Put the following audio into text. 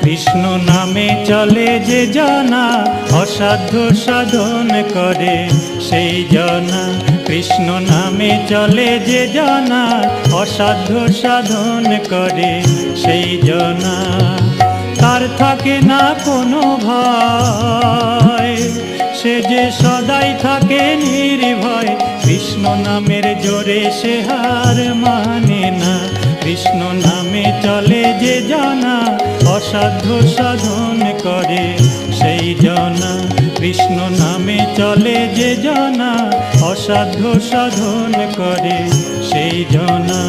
কৃষ্ণ নামে চলে যে জনা অসাধ্য সাধন করে সেই জনা। কৃষ্ণ নামে চলে যে জনা অসাধ্য সাধন করে সেই জনা। তার থাকে না কোনো ভয়, সে যে সদাই থাকে নির্ভয়। কৃষ্ণ নামের জোরে সে হার মানে না। কৃষ্ণ নামে চলে যে জনা অসাধ্য সাধন করে সেই জনা। কৃষ্ণ নামে চলে যে জনা অসাধ্য সাধন করে সেই জনা।